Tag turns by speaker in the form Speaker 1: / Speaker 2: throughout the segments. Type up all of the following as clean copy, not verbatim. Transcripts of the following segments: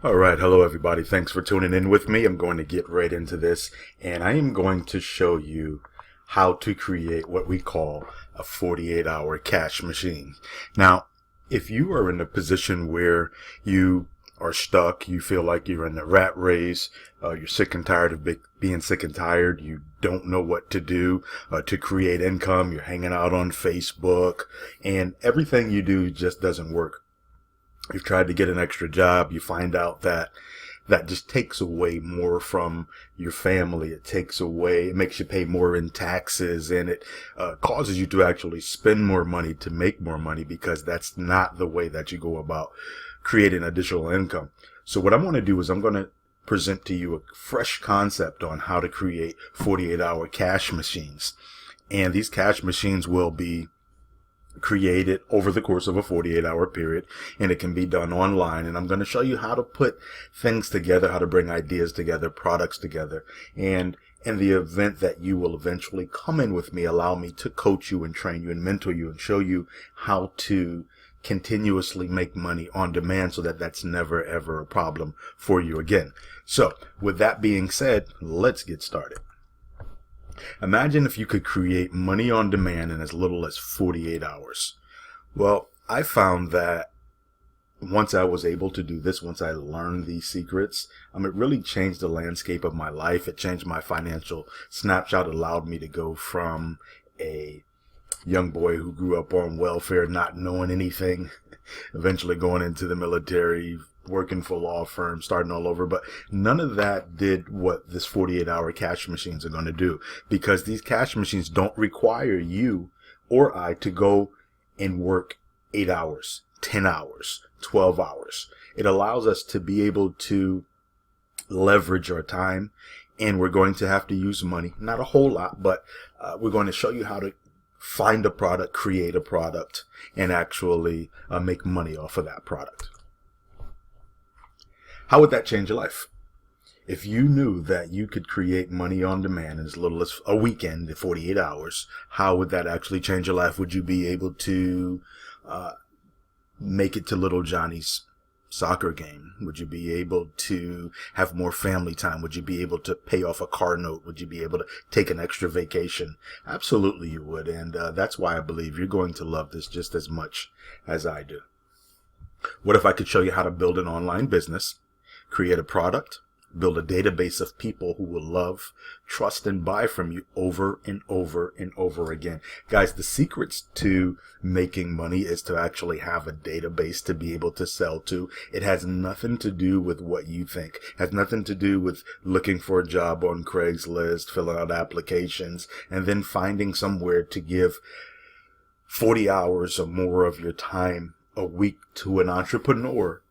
Speaker 1: All right, hello everybody. Thanks for tuning in with me. I'm going to get right into this, and I am going to show you how to create what we call a 48-hour cash machine. Now, if you are in a position where you are stuck, you feel like you're in the rat race, you're sick and tired of being sick and tired, you don't know what to do to create income, you're hanging out on Facebook, and everything you do just doesn't work. You've tried to get an extra job, you find out that that just takes away more from your family. It makes you pay more in taxes, and it causes you to actually spend more money to make more money, because that's not the way that you go about creating additional income. So what I'm going to do is I'm going to present to you a fresh concept on how to create 48-hour cash machines. And these cash machines will be created over the course of a 48-hour period, and it can be done online. And I'm going to show you how to put things together, how to bring ideas together, products together. And in the event that you will eventually come in with me, allow me to coach you and train you and mentor you and show you how to continuously make money on demand, so that that's never ever a problem for you again. So with that being said, let's get started. Imagine if you could create money on demand in as little as 48 hours. Well, I found that once I was able to do this, once I learned these secrets, it really changed the landscape of my life. It changed my financial snapshot. It allowed me to go from a young boy who grew up on welfare, not knowing anything, eventually going into the military, working for law firms, starting all over. But none of that did what this 48-hour cash machines are going to do, because these cash machines don't require you or I to go and work 8 hours, 10 hours, 12 hours. It allows us to be able to leverage our time, and we're going to have to use money, not a whole lot, but we're going to show you how to find a product, create a product, and actually make money off of that product. How would that change your life? If you knew that you could create money on demand in as little as a weekend, 48 hours, how would that actually change your life? Would you be able to make it to little Johnny's soccer game? Would you be able to have more family time? Would you be able to pay off a car note? Would you be able to take an extra vacation? Absolutely you would, and that's why I believe you're going to love this just as much as I do. What if I could show you how to build an online business, create a product, build a database of people who will love, trust, and buy from you over and over and over again? Guys, the secrets to making money is to actually have a database to be able to sell to. It has nothing to do with what you think. It has nothing to do with looking for a job on Craigslist, filling out applications, and then finding somewhere to give 40 hours or more of your time a week to an entrepreneur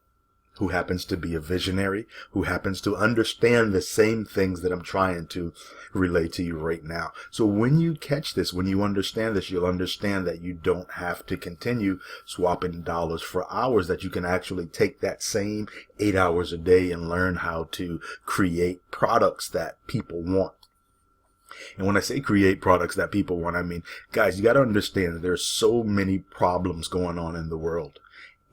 Speaker 1: who happens to be a visionary, who happens to understand the same things that I'm trying to relay to you right now. So when you catch this, when you understand this, you'll understand that you don't have to continue swapping dollars for hours, that you can actually take that same 8 hours a day and learn how to create products that people want. And when I say create products that people want, I mean, guys, you got to understand that there's so many problems going on in the world.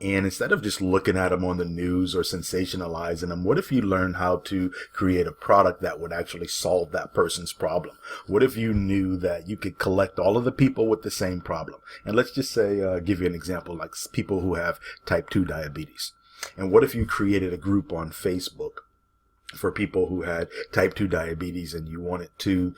Speaker 1: And instead of just looking at them on the news or sensationalizing them, what if you learn how to create a product that would actually solve that person's problem? What if you knew that you could collect all of the people with the same problem? And let's just say, give you an example, like people who have type 2 diabetes. And what if you created a group on Facebook for people who had type 2 diabetes, and you wanted to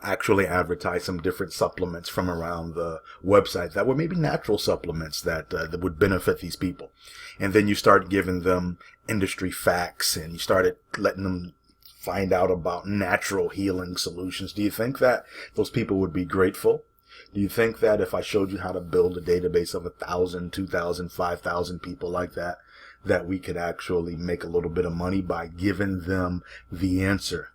Speaker 1: actually advertise some different supplements from around the website that were maybe natural supplements that would benefit these people. And then you start giving them industry facts, and you started letting them find out about natural healing solutions. Do you think that those people would be grateful? Do you think that if I showed you how to build a database of 1,000, 2,000, 5,000 people like that, that we could actually make a little bit of money by giving them the answer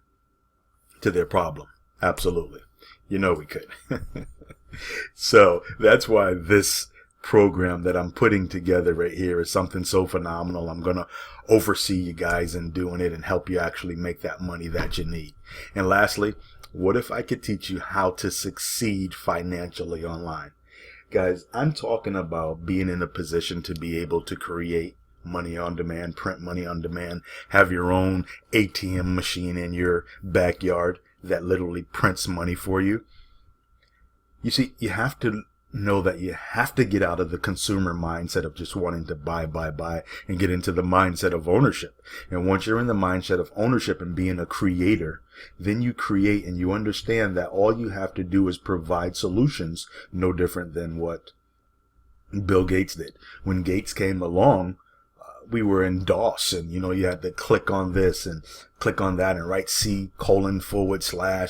Speaker 1: to their problem? Absolutely. You know we could. So that's why this program that I'm putting together right here is something so phenomenal. I'm going to oversee you guys in doing it and help you actually make that money that you need. And lastly, what if I could teach you how to succeed financially online? Guys, I'm talking about being in a position to be able to create money on demand, print money on demand, have your own ATM machine in your backyard that literally prints money for you. You see, you have to know that you have to get out of the consumer mindset of just wanting to buy, and get into the mindset of ownership. And once you're in the mindset of ownership and being a creator, then you create and you understand that all you have to do is provide solutions, no different than what Bill Gates did. When Gates came along, we were in DOS, and you had to click on this and click on that and write C://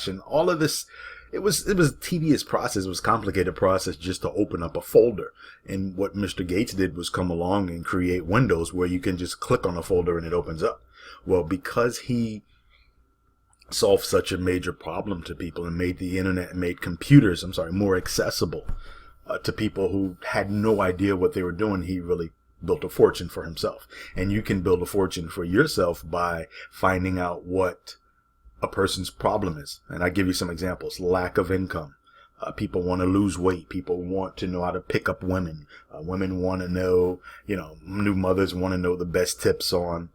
Speaker 1: and all of this. It was a tedious process. It was a complicated process just to open up a folder. And what Mr. Gates did was come along and create Windows where you can just click on a folder and it opens up. Well, because he solved such a major problem to people and made the internet and made computers, more accessible to people who had no idea what they were doing, he really built a fortune for himself. And you can build a fortune for yourself by finding out what a person's problem is. And I give you some examples. Lack of income. People want to lose weight. People want to know how to pick up women. Women want to know, new mothers want to know the best tips on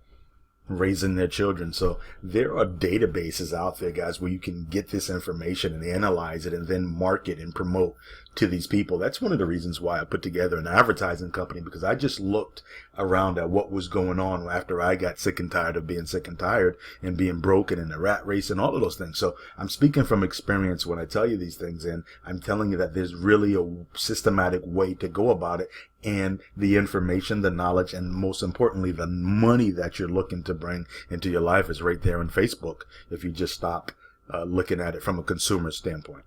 Speaker 1: raising their children. So there are databases out there, guys, where you can get this information and analyze it and then market and promote to these people. That's one of the reasons why I put together an advertising company, because I just looked around at what was going on after I got sick and tired of being sick and tired and being broken in the rat race and all of those things. So I'm speaking from experience when I tell you these things, and I'm telling you that there's really a systematic way to go about it. And the information, the knowledge, and most importantly, the money that you're looking to bring into your life is right there on Facebook, if you just stop looking at it from a consumer standpoint.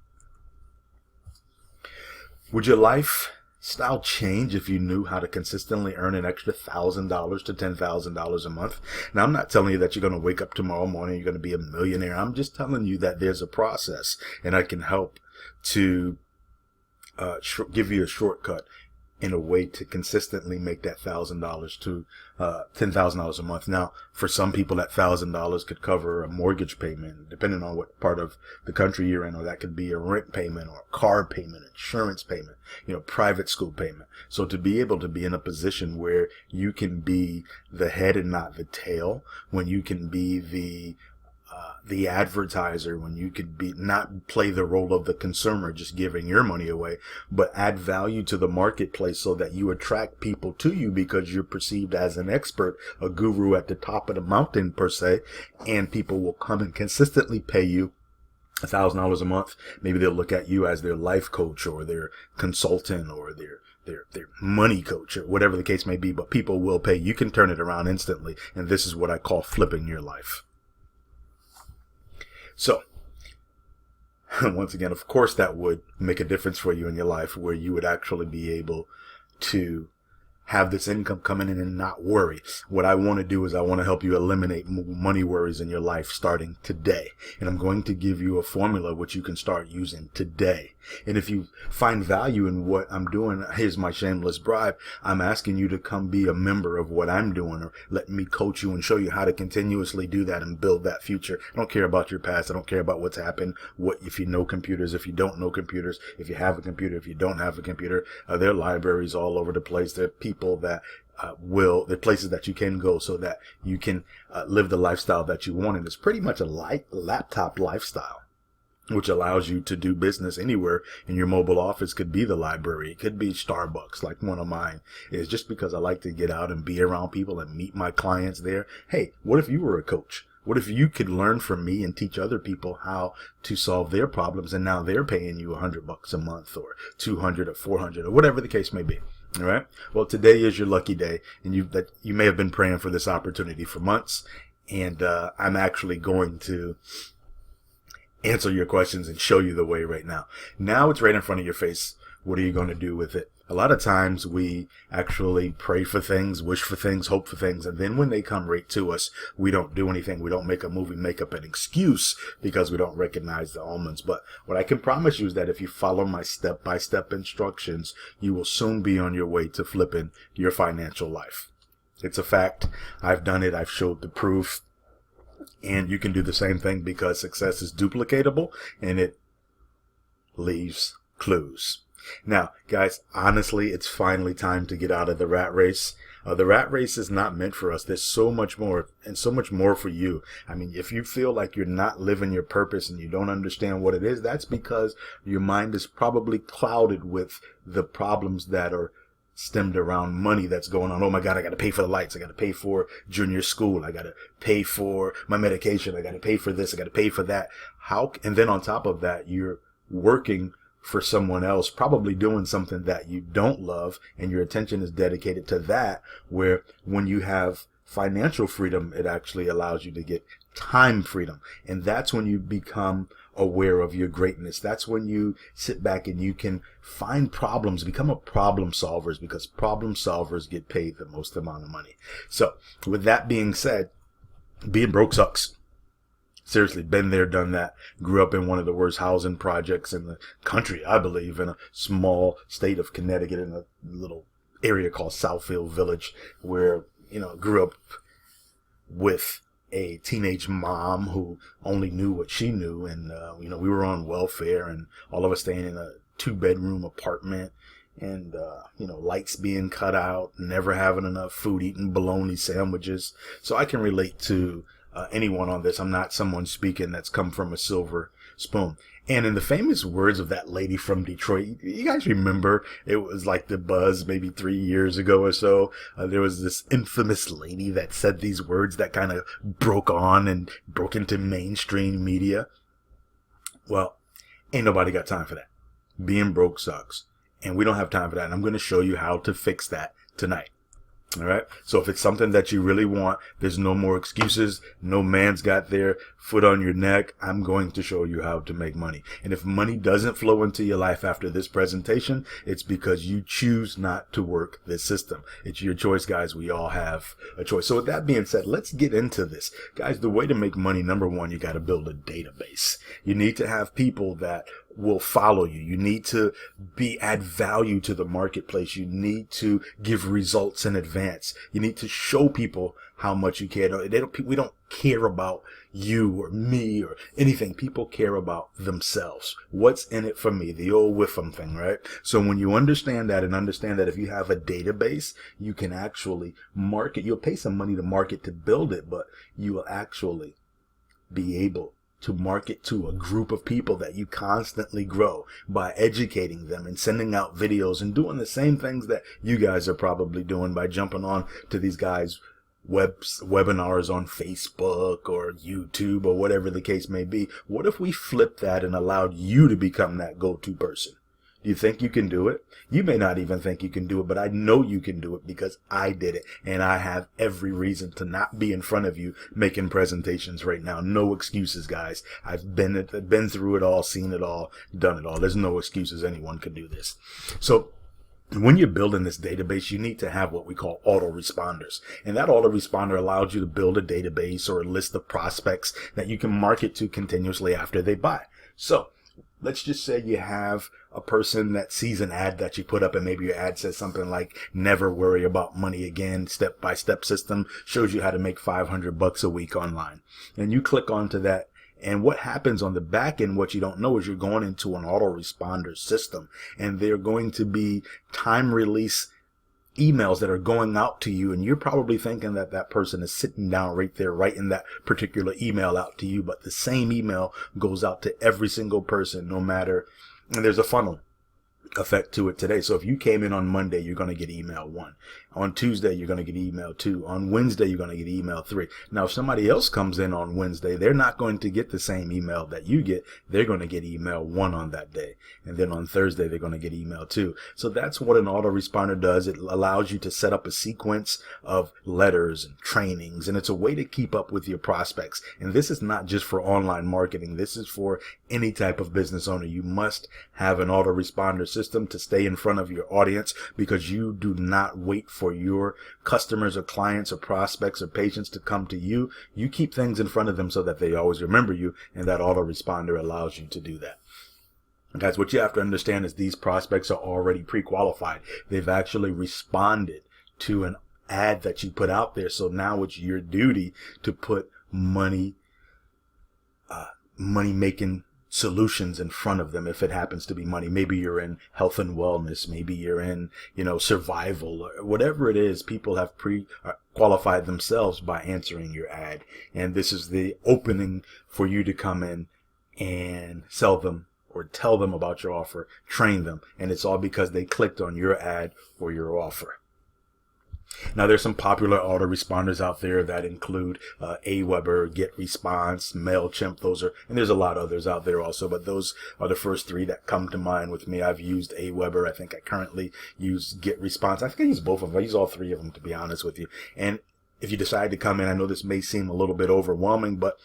Speaker 1: Would your lifestyle change if you knew how to consistently earn an extra $1,000 to $10,000 a month? Now, I'm not telling you that you're going to wake up tomorrow morning, you're going to be a millionaire. I'm just telling you that there's a process, and I can help to give you a shortcut in a way to consistently make that $1,000 to $10,000 a month. Now, for some people, that $1,000 could cover a mortgage payment, depending on what part of the country you're in, or that could be a rent payment or a car payment, insurance payment, private school payment. So to be able to be in a position where you can be the head and not the tail, when you can be the advertiser, when you could be not play the role of the consumer, just giving your money away, but add value to the marketplace so that you attract people to you because you're perceived as an expert, a guru at the top of the mountain per se, and people will come and consistently pay you $1,000 a month. Maybe they'll look at you as their life coach or their consultant or their money coach or whatever the case may be, but people will pay. You can turn it around instantly, and this is what I call flipping your life. So, once again, of course, that would make a difference for you in your life, where you would actually be able to have this income coming in and not worry. What I want to do is I want to help you eliminate money worries in your life starting today. And I'm going to give you a formula which you can start using today. And if you find value in what I'm doing, here's my shameless bribe. I'm asking you to come be a member of what I'm doing, or let me coach you and show you how to continuously do that and build that future. I don't care about your past. I don't care about what's happened. What if you know computers, if you don't know computers, if you have a computer, if you don't have a computer. There are libraries all over the place. There are people that there are places that you can go so that you can live the lifestyle that you want. And it's pretty much a laptop lifestyle, which allows you to do business anywhere. In your mobile office could be the library. It could be Starbucks, like one of mine is, just because I like to get out and be around people and meet my clients there. Hey, what if you were a coach? What if you could learn from me and teach other people how to solve their problems, and now they're paying you $100 a month or $200 or $400 or whatever the case may be? All right. Well, today is your lucky day, and you may have been praying for this opportunity for months, and I'm actually going to answer your questions and show you the way right now. Now it's right in front of your face. What are you going to do with it? A lot of times we actually pray for things, wish for things, hope for things, and then when they come right to us, we don't do anything. We don't make a move. We make up an excuse because we don't recognize the omens. But what I can promise you is that if you follow my step-by-step instructions, you will soon be on your way to flipping your financial life. It's a fact. I've done it. I've showed the proof. And you can do the same thing, because success is duplicatable and it leaves clues. Now, guys, honestly, it's finally time to get out of the rat race. The rat race is not meant for us. There's so much more and so much more for you. I mean, if you feel like you're not living your purpose and you don't understand what it is, that's because your mind is probably clouded with the problems that are stemmed around money that's going on. Oh my God, I got to pay for the lights. I got to pay for junior school. I got to pay for my medication. I got to pay for this. I got to pay for that. And then on top of that, you're working for someone else, probably doing something that you don't love, and your attention is dedicated to that, where when you have financial freedom, it actually allows you to get time freedom. And that's when you become aware of your greatness. That's when you sit back and you can find problems, become a problem solvers, because problem solvers get paid the most amount of money. So with that being said, being broke sucks. Seriously, been there, done that. Grew up in one of the worst housing projects in the country, I believe, in a small state of Connecticut, in a little area called Southfield Village, where, grew up with a teenage mom who only knew what she knew. And, we were on welfare, and all of us staying in a 2-bedroom apartment, and, lights being cut out, never having enough food, eating bologna sandwiches. So I can relate to anyone on this. I'm not someone speaking that's come from a silver spoon. And in the famous words of that lady from Detroit, you guys remember, it was like the buzz maybe 3 years ago or so. There was this infamous lady that said these words that kind of broke into mainstream media. Well, ain't nobody got time for that. Being broke sucks. And we don't have time for that. And I'm going to show you how to fix that tonight. All right. So if it's something that you really want, there's no more excuses. No man's got their foot on your neck. I'm going to show you how to make money. And if money doesn't flow into your life after this presentation, it's because you choose not to work this system. It's your choice, guys. We all have a choice. So with that being said, let's get into this. Guys, the way to make money, number one, you got to build a database. You need to have people that will follow you. You need to add value to the marketplace. You need to give results in advance. You need to show people how much you care. We don't care about you or me or anything. People care about themselves. What's in it for me? The old Whiffam thing, right? So when you understand that, and understand that if you have a database, you can actually market. You'll pay some money to market to build it, but you will actually be able to market to a group of people that you constantly grow by educating them and sending out videos and doing the same things that you guys are probably doing by jumping on to these guys' webinars on Facebook or YouTube or whatever the case may be. What if we flipped that and allowed you to become that go-to person? Do you think you can do it? You may not even think you can do it, but I know you can do it because I did it. And I have every reason to not be in front of you making presentations right now. No excuses, guys. I've been through it all, seen it all, done it all. There's no excuses. Anyone can do this. So when you're building this database, you need to have what we call autoresponders. And that autoresponder allows you to build a database or a list of prospects that you can market to continuously after they buy. So let's just say you have a person that sees an ad that you put up, and maybe your ad says something like, never worry about money again, step-by-step system, shows you how to make $500 a week online. And you click onto that. And what happens on the back end, what you don't know, is you're going into an autoresponder system, and they're going to be time release emails that are going out to you, and you're probably thinking that that person is sitting down right there writing that particular email out to you, but the same email goes out to every single person, no matter, and there's a funnel effect to it today. So if you came in on Monday, you're going to get email 1. On Tuesday, you're going to get email 2. On Wednesday, you're going to get email 3. Now, if somebody else comes in on Wednesday, they're not going to get the same email that you get. They're going to get email 1 on that day. And then on Thursday, they're going to get email 2. So that's what an autoresponder does. It allows you to set up a sequence of letters and trainings, and it's a way to keep up with your prospects. And this is not just for online marketing. This is for any type of business owner. You must have an autoresponder system to stay in front of your audience, because you do not wait for your customers or clients or prospects or patients to come to you. You keep things in front of them so that they always remember you, and that autoresponder allows you to do that. Guys, what you have to understand is these prospects are already pre-qualified. They've actually responded to an ad that you put out there. So now it's your duty to put money making solutions in front of them if it happens to be money. Maybe you're in health and wellness, maybe you're in, survival, or whatever it is. People have qualified themselves by answering your ad, and this is the opening for you to come in and sell them or tell them about your offer, train them, and it's all because they clicked on your ad or your offer. Now, there's some popular autoresponders out there that include Aweber, GetResponse, MailChimp. And there's a lot of others out there also, but those are the first three that come to mind with me. I've used Aweber. I think I currently use GetResponse. I think I use both of them. I use all three of them, to be honest with you. And if you decide to come in, I know this may seem a little bit overwhelming, but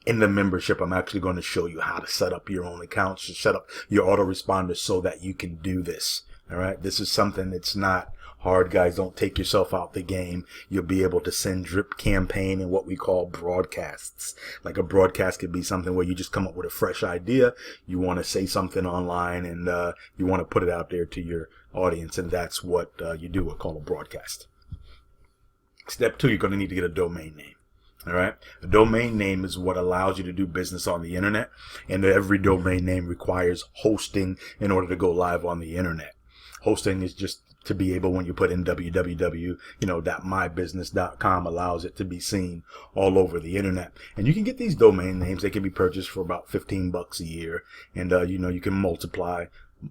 Speaker 1: in the membership, I'm actually going to show you how to set up your own accounts, to set up your autoresponders so that you can do this. All right. This is something that's not hard, guys. Don't take yourself out the game. You'll be able to send drip campaign and what we call broadcasts. Like a broadcast could be something where you just come up with a fresh idea. You want to say something online and you want to put it out there to your audience. And that's what you do. We'll call a broadcast. Step 2, you're going to need to get a domain name. All right. A domain name is what allows you to do business on the internet. And every domain name requires hosting in order to go live on the internet. Hosting is just to be able, when you put in www.mybusiness.com, allows it to be seen all over the internet. And you can get these domain names. They can be purchased for about $15 a year. And, you can multiply.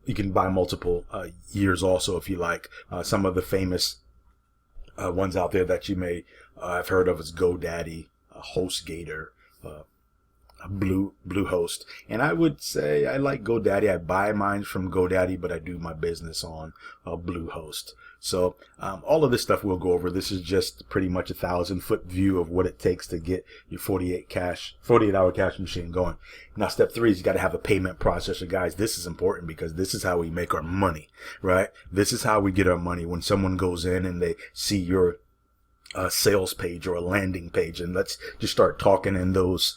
Speaker 1: You can buy multiple years also if you like. Some of the famous ones out there that you may have heard of is GoDaddy, HostGator, Bluehost. And I would say I like GoDaddy. I buy mine from GoDaddy, but I do my business on Bluehost. So all of this stuff we'll go over. This is just pretty much a 1,000-foot view of what it takes to get your 48-hour cash machine going. Now, step 3 is you got to have a payment processor, guys. This is important because this is how we make our money, right? This is how we get our money. When someone goes in and they see your sales page or a landing page, and let's just start talking in those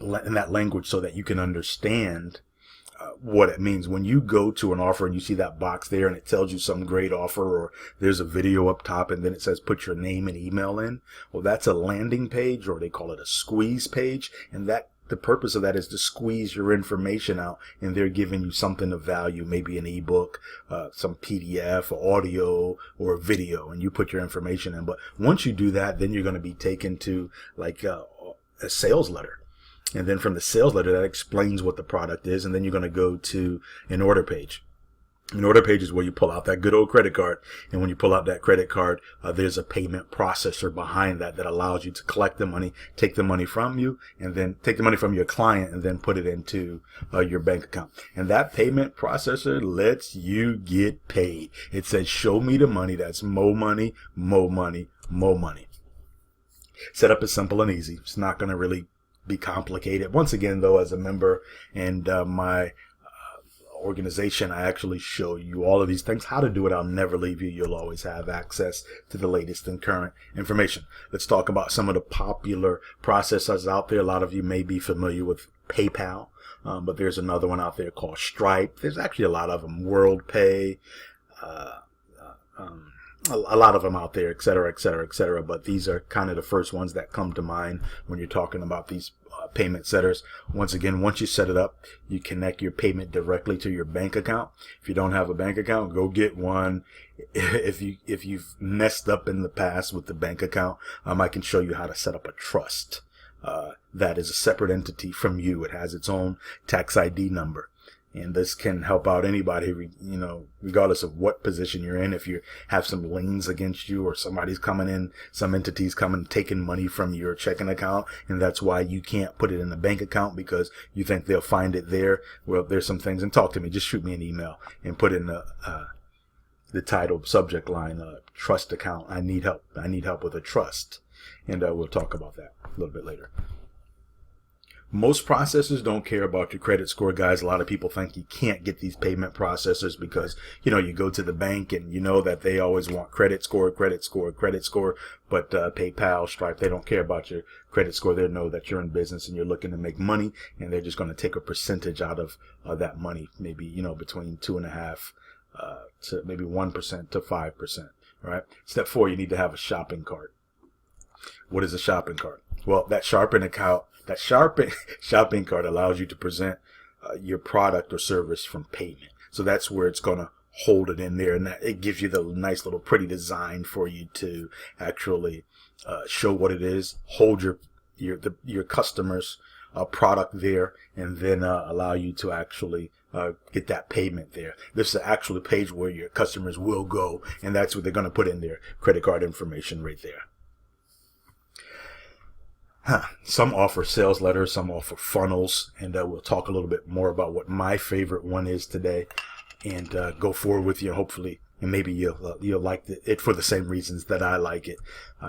Speaker 1: in that language so that you can understand what it means. When you go to an offer and you see that box there and it tells you some great offer, or there's a video up top and then it says put your name and email in, well, that's a landing page, or they call it a squeeze page. And that the purpose of that is to squeeze your information out, and they're giving you something of value, maybe an ebook, some PDF or audio or a video, and you put your information in. But once you do that, then you're going to be taken to like a sales letter. And then from the sales letter, that explains what the product is. And then you're going to go to an order page. An order page is where you pull out that good old credit card. And when you pull out that credit card, there's a payment processor behind that allows you to collect the money, take the money from you, and then take the money from your client and then put it into your bank account. And that payment processor lets you get paid. It says, show me the money. That's more money, more money, more money. Setup is simple and easy. It's not going to really be complicated. Once again, though, as a member and my organization, I actually show you all of these things, how to do it. I'll never leave you. You'll always have access to the latest and current information. Let's talk about some of the popular processors out there. A lot of you may be familiar with PayPal, but there's another one out there called Stripe. There's actually a lot of them. WorldPay, a lot of them out there, et cetera, et cetera, et cetera. But these are kind of the first ones that come to mind when you're talking about these payment setters. Once again, once you set it up, you connect your payment directly to your bank account. If you don't have a bank account, go get one. If you've messed up in the past with the bank account, I can show you how to set up a trust. That is a separate entity from you. It has its own tax ID number. And this can help out anybody, regardless of what position you're in. If you have some liens against you, or somebody's coming in, some entities coming, taking money from your checking account, and that's why you can't put it in the bank account because you think they'll find it there. Well, there's some things, and talk to me. Just shoot me an email and put in the title, subject line, trust account. I need help. I need help with a trust. And we'll talk about that a little bit later. Most processors don't care about your credit score, guys. A lot of people think you can't get these payment processors because, you go to the bank and you know that they always want credit score, credit score, credit score. But PayPal, Stripe, they don't care about your credit score. They know that you're in business and you're looking to make money, and they're just going to take a percentage out of that money, maybe, between 2.5% to maybe 1% to 5%. Right? Step 4, you need to have a shopping cart. What is a shopping cart? Well, that shopping account That shopping cart allows you to present your product or service from payment. So that's where it's going to hold it in there, and that it gives you the nice little pretty design for you to actually show what it is, hold your customers' product there, and then allow you to actually get that payment there. This is the actual page where your customers will go, and that's what they're going to put in their credit card information right there. Some offer sales letters, some offer funnels, and we'll talk a little bit more about what my favorite one is today, and go forward with you. Hopefully, and maybe you'll like it for the same reasons that I like it,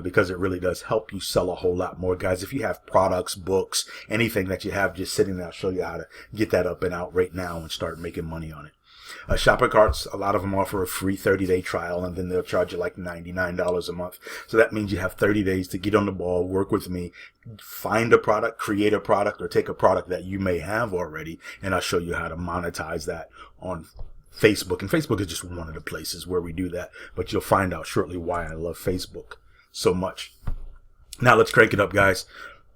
Speaker 1: because it really does help you sell a whole lot more, guys. If you have products, books, anything that you have just sitting there, I'll show you how to get that up and out right now and start making money on it. Shopping carts, a lot of them offer a free 30-day trial, and then they'll charge you like $99 a month. So that means you have 30 days to get on the ball, work with me, find a product, create a product, or take a product that you may have already, and I'll show you how to monetize that on Facebook. And Facebook is just one of the places where we do that, but you'll find out shortly why I love Facebook so much. Now let's crank it up, guys.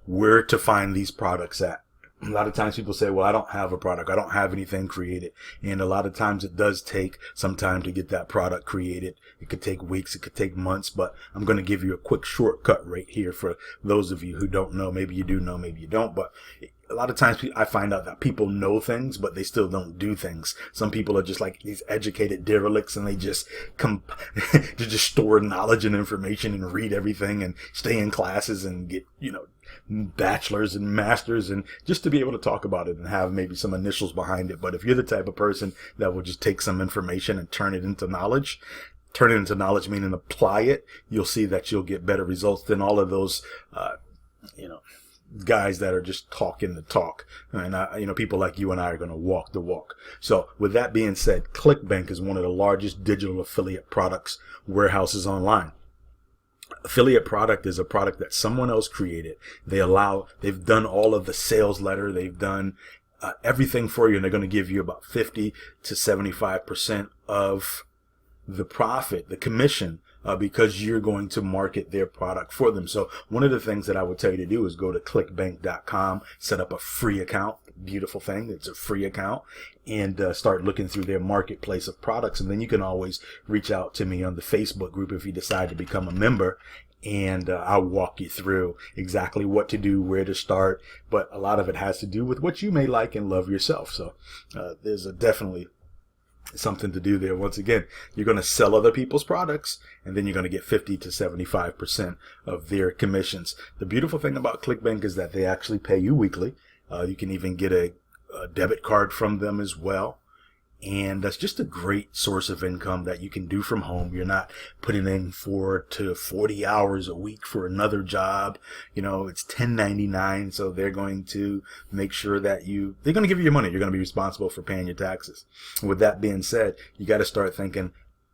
Speaker 1: Where to find these products at? A lot of times people say, well, I don't have a product. I don't have anything created. And a lot of times it does take some time to get that product created. It could take weeks. It could take months. But I'm going to give you a quick shortcut right here for those of you who don't know. Maybe you do know, maybe you don't. But a lot of times I find out that people know things, but they still don't do things. Some people are just like these educated derelicts, and they just just store knowledge and information and read everything and stay in classes and get, bachelors and masters, and just to be able to talk about it and have maybe some initials behind it. But if you're the type of person that will just take some information and turn it into knowledge meaning apply it, you'll see that you'll get better results than all of those, guys that are just talking the talk. And people like you and I are going to walk the walk. So with that being said, ClickBank is one of the largest digital affiliate products warehouses online. Affiliate product is a product that someone else created. They've done all of the sales letter. They've done everything for you, and they're going to give you about 50 to 75% of the profit, the commission, because you're going to market their product for them. So one of the things that I would tell you to do is go to clickbank.com, set up a free account. Beautiful thing. It's a free account, and start looking through their marketplace of products. And then you can always reach out to me on the Facebook group if you decide to become a member, and I'll walk you through exactly what to do, where to start. But a lot of it has to do with what you may like and love yourself. So there's definitely something to do there. Once again, you're going to sell other people's products, and then you're going to get 50 to 75% of their commissions. The beautiful thing about ClickBank is that they actually pay you weekly. You can even get a debit card from them as well. And that's just a great source of income that you can do from home. You're not putting in 4 to 40 hours a week for another job. It's 1099. So they're going to make sure that they're going to give you your money. You're going to be responsible for paying your taxes. And with that being said, you got to start thinking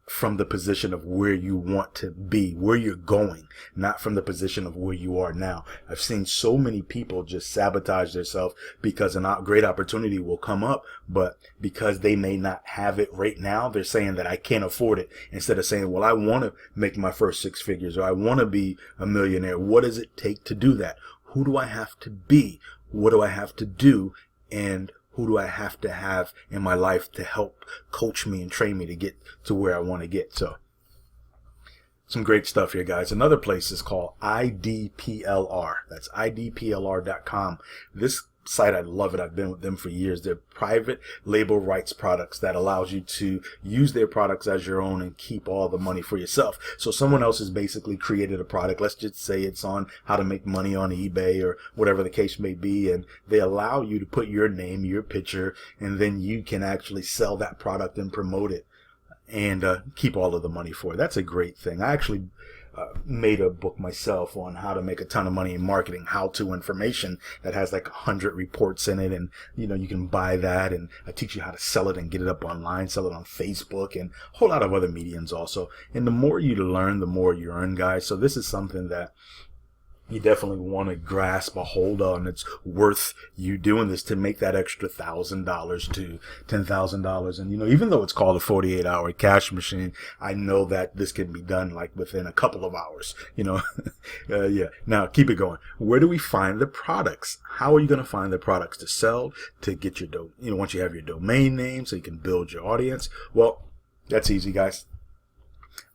Speaker 1: from the position of where you want to be, where you're going, not from the position of where you are now. I've seen so many people just sabotage themselves because a great opportunity will come up, but because they may not have it right now, they're saying that I can't afford it, instead of saying, well, I want to make my first 6 figures, or I want to be a millionaire. What does it take to do that? Who do I have to be? What do I have to do? And who do I have to have in my life to help coach me and train me to get to where I want to get? So some great stuff here, guys. Another place is called IDPLR. That's IDPLR.com. This site, I love it. I've been with them for years. They're private label rights products that allows you to use their products as your own and keep all the money for yourself. So someone else has basically created a product. Let's just say it's on how to make money on eBay or whatever the case may be. And they allow you to put your name, your picture, and then you can actually sell that product and promote it and keep all of the money for it. That's a great thing. I actually made a book myself on how to make a ton of money in marketing, how-to information that has like 100 reports in it, and you can buy that, and I teach you how to sell it and get it up online, sell it on Facebook and a whole lot of other mediums also. And the more you learn, the more you earn, guys. So this is something that you definitely want to grasp a hold on. It's worth you doing this to make that extra $1,000 to $10,000. And, even though it's called a 48-hour cash machine, I know that this can be done like within a couple of hours, yeah. Now keep it going. Where do we find the products? How are you going to find the products to sell, to get your, once you have your domain name so you can build your audience? Well, that's easy, guys.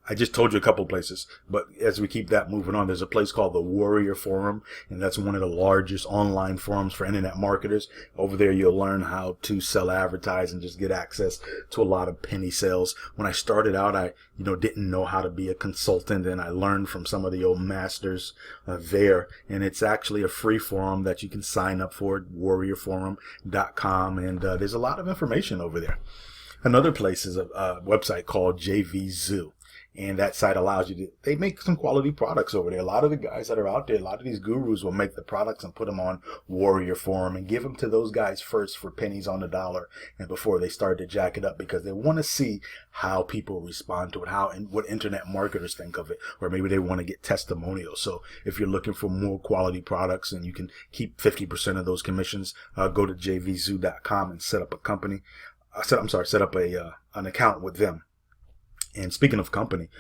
Speaker 1: I just told you a couple places, but as we keep that moving on, there's a place called the Warrior Forum, and that's one of the largest online forums for internet marketers. Over there, you'll learn how to sell, advertise, and just get access to a lot of penny sales. When I started out, I, didn't know how to be a consultant, and I learned from some of the old masters there. And it's actually a free forum that you can sign up for at warriorforum.com, and there's a lot of information over there. Another place is a website called JVZoo. And that site allows you they make some quality products over there. A lot of the guys that are out there, a lot of these gurus will make the products and put them on Warrior Forum and give them to those guys first for pennies on the dollar, and before they start to jack it up, because they want to see how people respond to it, and what internet marketers think of it, or maybe they want to get testimonials. So if you're looking for more quality products and you can keep 50% of those commissions, go to jvzoo.com and set up a company. Set up an account with them. And speaking of company,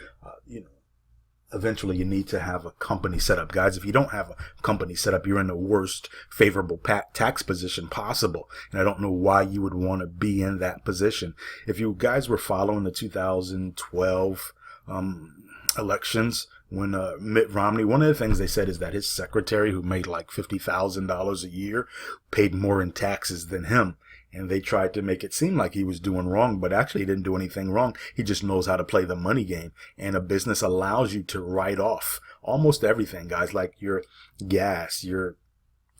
Speaker 1: eventually you need to have a company set up. Guys, if you don't have a company set up, you're in the worst favorable tax position possible. And I don't know why you would want to be in that position. If you guys were following the 2012 elections, when Mitt Romney, one of the things they said is that his secretary, who made like $50,000 a year, paid more in taxes than him. And they tried to make it seem like he was doing wrong, but actually he didn't do anything wrong. He just knows how to play the money game. And a business allows you to write off almost everything, guys, like your gas, your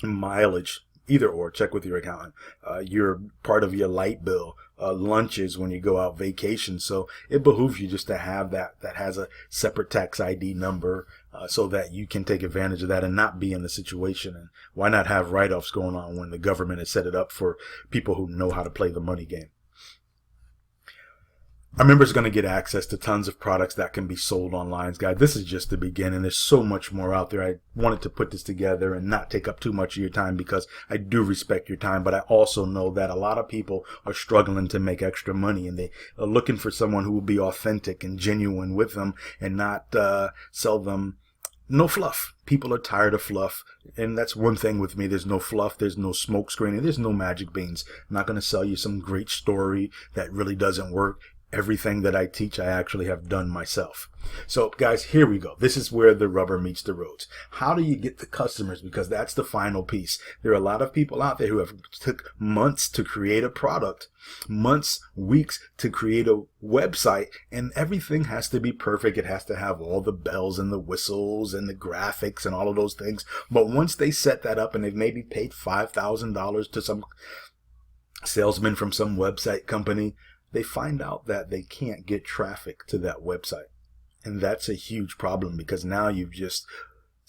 Speaker 1: mileage, either or, check with your accountant, your part of your light bill, lunches when you go out vacation. So it behooves you just to have that has a separate tax ID number, so that you can take advantage of that and not be in the situation. And why not have write-offs going on when the government has set it up for people who know how to play the money game? Our members are going to get access to tons of products that can be sold online, guys. This is just the beginning. There's so much more out there. I wanted to put this together and not take up too much of your time, because I do respect your time, but I also know that a lot of people are struggling to make extra money, and they are looking for someone who will be authentic and genuine with them and not sell them no fluff. People are tired of fluff, and that's one thing with me. There's no fluff, there's no smoke screen, and there's no magic beans. I'm not going to sell you some great story that really doesn't work. Everything that I teach, I actually have done myself. So guys, here we go. This is where the rubber meets the roads. How do you get the customers? Because that's the final piece. There are a lot of people out there who have took months to create a product, months, weeks to create a website, and everything has to be perfect. It has to have all the bells and the whistles and the graphics and all of those things. But once they set that up and they've maybe paid $5,000 to some salesman from some website company, they find out that they can't get traffic to that website. And that's a huge problem, because now you've just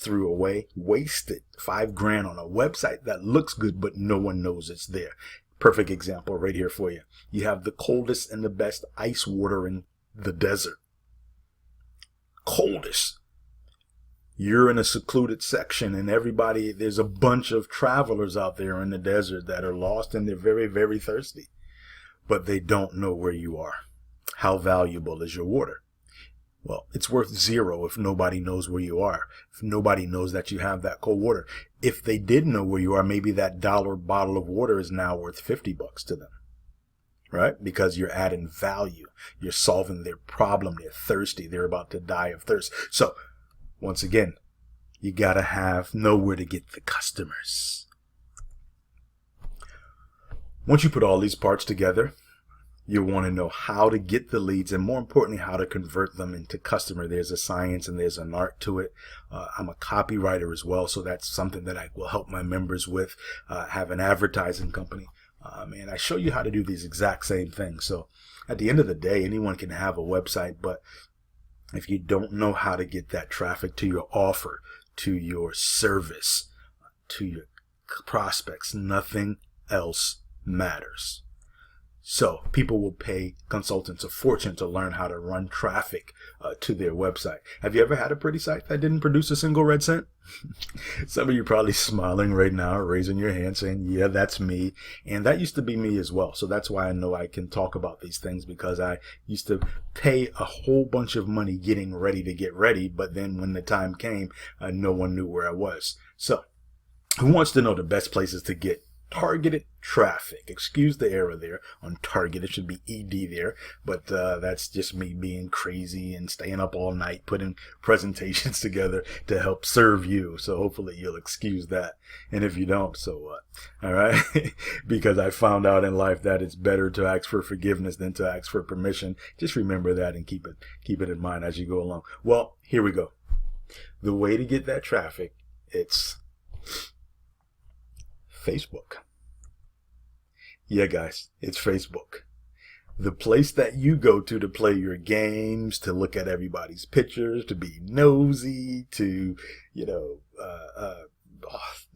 Speaker 1: wasted $5,000 on a website that looks good, but no one knows it's there. Perfect example right here for you. You have the coldest and the best ice water in the desert. Coldest. You're in a secluded section, and there's a bunch of travelers out there in the desert that are lost, and they're very, very thirsty. But they don't know where you are. How valuable is your water? Well, it's worth zero if nobody knows where you are. If nobody knows that you have that cold water. If they did know where you are, maybe that $1 bottle of water is now worth $50 to them. Right? Because you're adding value. You're solving their problem. They're thirsty. They're about to die of thirst. So, once again, you gotta know where to get the customers. Once you put all these parts together, you'll want to know how to get the leads, and more importantly, how to convert them into customer. There's a science and there's an art to it. I'm a copywriter as well, so that's something that I will help my members with. Have an advertising company, and I show you how to do these exact same things. So at the end of the day, anyone can have a website, but if you don't know how to get that traffic to your offer, to your service, to your prospects, nothing else matters. So people will pay consultants a fortune to learn how to run traffic to their website. Have you ever had a pretty site that didn't produce a single red cent? Some of you probably smiling right now, raising your hand saying, yeah, that's me. And that used to be me as well. So that's why I know I can talk about these things, because I used to pay a whole bunch of money getting ready to get ready. But then when the time came, no one knew where I was. So who wants to know the best places to get targeted traffic? Excuse the error there on target. It should be ED there, but that's just me being crazy and staying up all night putting presentations together to help serve you. So hopefully you'll excuse that. And if you don't, so what? All right. Because I found out in life that it's better to ask for forgiveness than to ask for permission. Just remember that and keep it in mind as you go along. Well, here we go. The way to get that traffic, it's Facebook. Yeah, guys, it's Facebook. The place that you go to play your games, to look at everybody's pictures, to be nosy, to,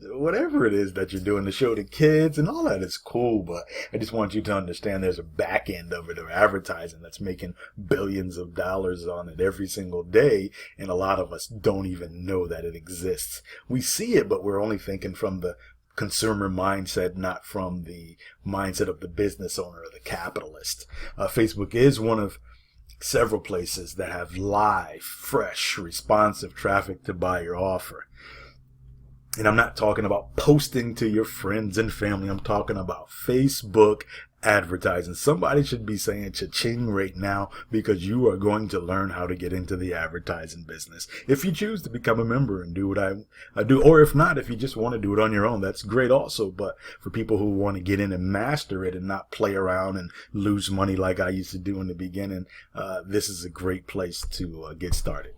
Speaker 1: whatever it is that you're doing, to show the kids, and all that is cool. But I just want you to understand there's a back end of it, of advertising that's making billions of dollars on it every single day. And a lot of us don't even know that it exists. We see it, but we're only thinking from the consumer mindset, not from the mindset of the business owner or the capitalist. Facebook is one of several places that have live, fresh, responsive traffic to buy your offer. And I'm not talking about posting to your friends and family. I'm talking about Facebook advertising. Somebody should be saying cha-ching right now, because you are going to learn how to get into the advertising business. If you choose to become a member and do what I do, or if not, if you just want to do it on your own, that's great also. But for people who want to get in and master it and not play around and lose money like I used to do in the beginning, this is a great place to get started.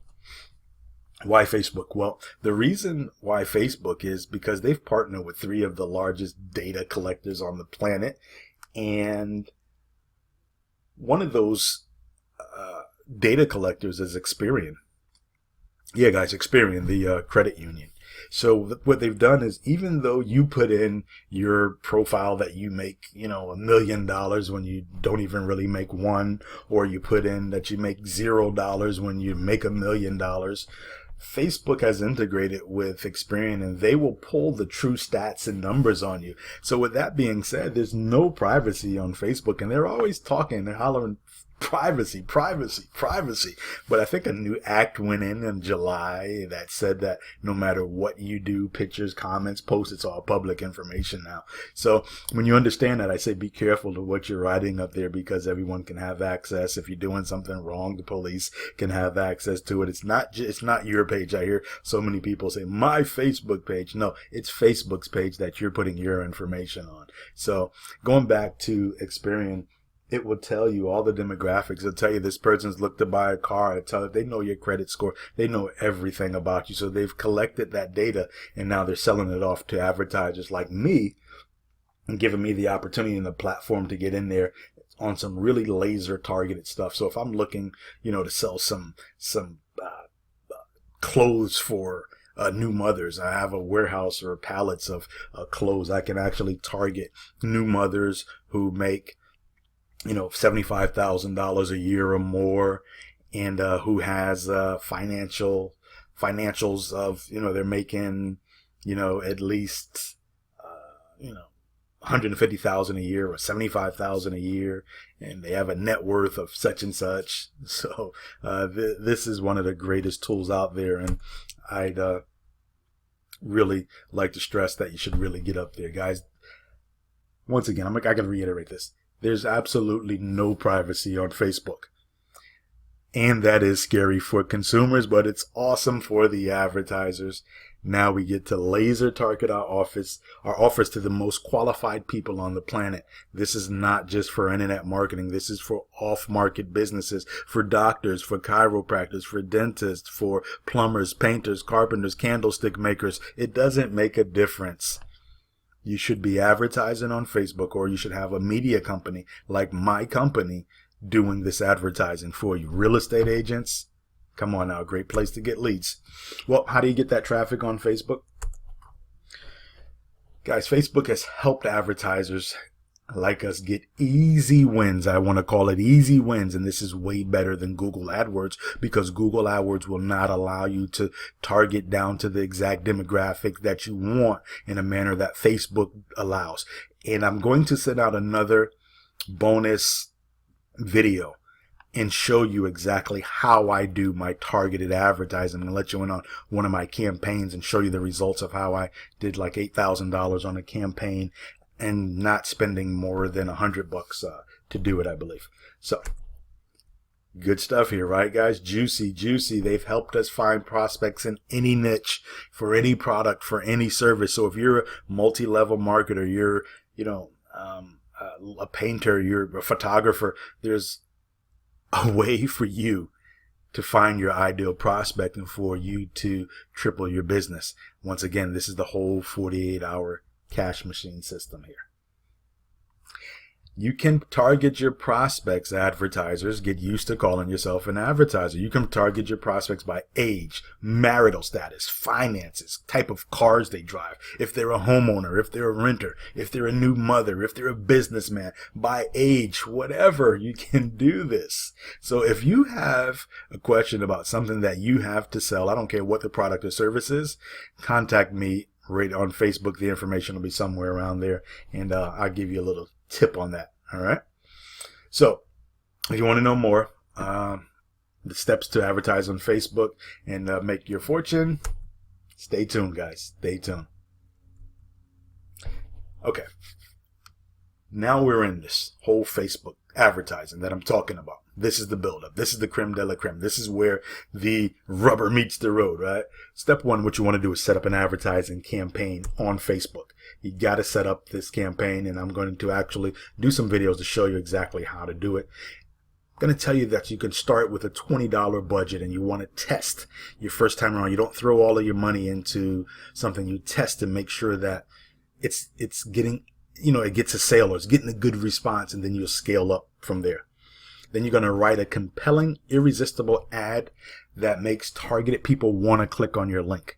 Speaker 1: Why Facebook? Well, the reason why Facebook is because they've partnered with 3 of the largest data collectors on the planet. And one of those data collectors is Experian. Yeah, guys, Experian, the credit union. So what they've done is, even though you put in your profile that you make, $1 million when you don't even really make one, or you put in that you make $0 when you make $1 million, Facebook has integrated with Experian, and they will pull the true stats and numbers on you. So with that being said, there's no privacy on Facebook, and they're always talking, they're hollering privacy, privacy, privacy. But I think a new act went in July that said that no matter what you do, pictures, comments, posts, it's all public information now. So when you understand that, I say be careful to what you're writing up there, because everyone can have access. If you're doing something wrong, the police can have access to it. It's not your page. I hear so many people say my Facebook page. No, it's Facebook's page that you're putting your information on. So going back to Experian, it will tell you all the demographics. It'll tell you this person's looked to buy a car. They know your credit score. They know everything about you. So they've collected that data, and now they're selling it off to advertisers like me, and giving me the opportunity and the platform to get in there on some really laser targeted stuff. So if I'm looking, to sell some clothes for new mothers, I have a warehouse or pallets of clothes. I can actually target new mothers who make $75,000 a year or more, and who has financials of, they're making, at least, $150,000 a year or $75,000 a year, and they have a net worth of such and such. So this is one of the greatest tools out there, and I'd really like to stress that you should really get up there, guys. Once again, I can reiterate this. There's absolutely no privacy on Facebook. And that is scary for consumers, but it's awesome for the advertisers. Now we get to laser target our offers to the most qualified people on the planet. This is not just for internet marketing. This is for off-market businesses, for doctors, for chiropractors, for dentists, for plumbers, painters, carpenters, candlestick makers. It doesn't make a difference. You should be advertising on Facebook, or you should have a media company like my company doing this advertising for you. Real estate agents, come on now, great place to get leads. Well, how do you get that traffic on Facebook? Guys, Facebook has helped advertisers like us get easy wins. I want to call it easy wins. And this is way better than Google AdWords, because Google AdWords will not allow you to target down to the exact demographic that you want in a manner that Facebook allows. And I'm going to send out another bonus video and show you exactly how I do my targeted advertising. I'm going to let you in on one of my campaigns and show you the results of how I did like $8,000 on a campaign and not spending more than $100 to do it, I believe. So good stuff here, right, guys? Juicy. They've helped us find prospects in any niche, for any product, for any service. So if you're a multi-level marketer, you're, a painter, you're a photographer, there's a way for you to find your ideal prospect and for you to triple your business. Once again, this is the whole 48-hour cash machine system here. You can target your prospects, advertisers. Get used to calling yourself an advertiser. You can target your prospects by age, marital status, finances, type of cars they drive, if they're a homeowner, if they're a renter, if they're a new mother, if they're a businessman, by age, whatever. You can do this. So if you have a question about something that you have to sell, I don't care what the product or service is, contact me right on Facebook. The information will be somewhere around there, and I'll give you a little tip on that. All right. So if you want to know more, the steps to advertise on Facebook and make your fortune, stay tuned, guys. Stay tuned. Okay. Now we're in this whole Facebook advertising that I'm talking about. This is the buildup. This is the creme de la creme. This is where the rubber meets the road, right? Step one, what you want to do is set up an advertising campaign on Facebook. You got to set up this campaign, and I'm going to actually do some videos to show you exactly how to do it. I'm going to tell you that you can start with a $20 budget, and you want to test your first time around. You don't throw all of your money into something. You test to make sure that it's getting, it gets a sale or it's getting a good response, and then you'll scale up from there. Then you're going to write a compelling, irresistible ad that makes targeted people want to click on your link.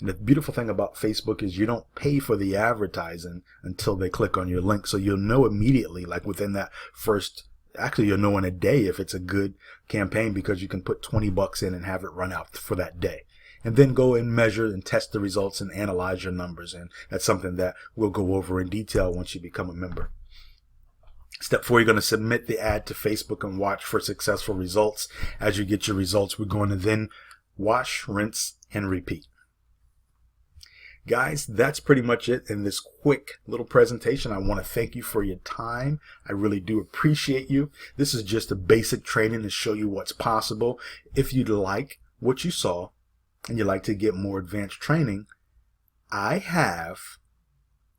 Speaker 1: And the beautiful thing about Facebook is you don't pay for the advertising until they click on your link. So you'll know immediately, like within that first, actually you'll know in a day if it's a good campaign, because you can put $20 in and have it run out for that day. And then go and measure and test the results and analyze your numbers. And that's something that we'll go over in detail once you become a member. Step 4, you're going to submit the ad to Facebook and watch for successful results. As you get your results, we're going to then wash, rinse, and repeat. Guys, that's pretty much it in this quick little presentation. I want to thank you for your time. I really do appreciate you. This is just a basic training to show you what's possible. If you'd like what you saw and you'd like to get more advanced training, I have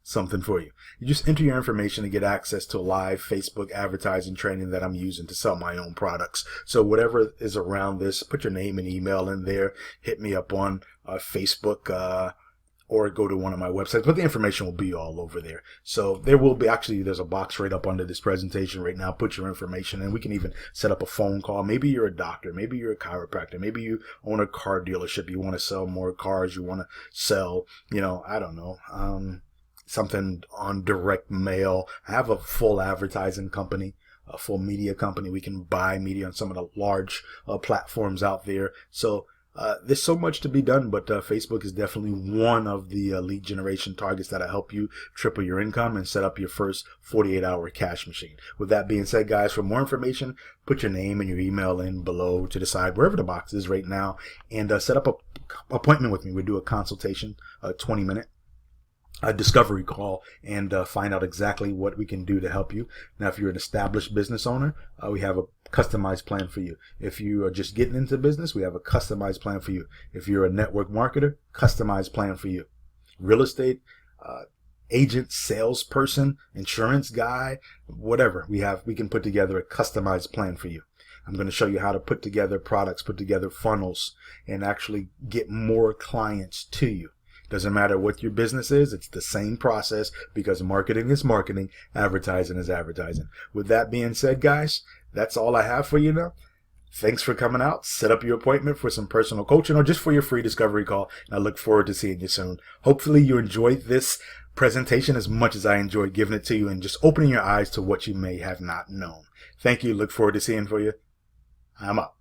Speaker 1: something for you. You just enter your information to get access to a live Facebook advertising training that I'm using to sell my own products. So whatever is around this, put your name and email in there. Hit me up on Facebook or go to one of my websites, but the information will be all over there. So there will be, actually, there's a box right up under this presentation right now. Put your information in. We can even set up a phone call. Maybe you're a doctor. Maybe you're a chiropractor. Maybe you own a car dealership. You want to sell more cars. You want to sell, I don't know, something on direct mail. I have a full advertising company, a full media company. We can buy media on some of the large platforms out there. So there's so much to be done, but Facebook is definitely one of the lead generation targets that'll help you triple your income and set up your first 48-hour cash machine. With that being said, guys, for more information, put your name and your email in below to the side, wherever the box is right now, and set up an appointment with me. We'll do a consultation, a 20-minute discovery call, and find out exactly what we can do to help you. Now, if you're an established business owner, we have a customized plan for you. If you are just getting into business, we have a customized plan for you. If you're a network marketer, customized plan for you. Real estate, agent, salesperson, insurance guy, whatever, we can put together a customized plan for you. I'm going to show you how to put together products, put together funnels, and actually get more clients to you. Doesn't matter what your business is, it's the same process, because marketing is marketing, advertising is advertising. With that being said, guys, that's all I have for you now. Thanks for coming out. Set up your appointment for some personal coaching or just for your free discovery call. And I look forward to seeing you soon. Hopefully you enjoyed this presentation as much as I enjoyed giving it to you and just opening your eyes to what you may have not known. Thank you. Look forward to seeing for you. I'm out.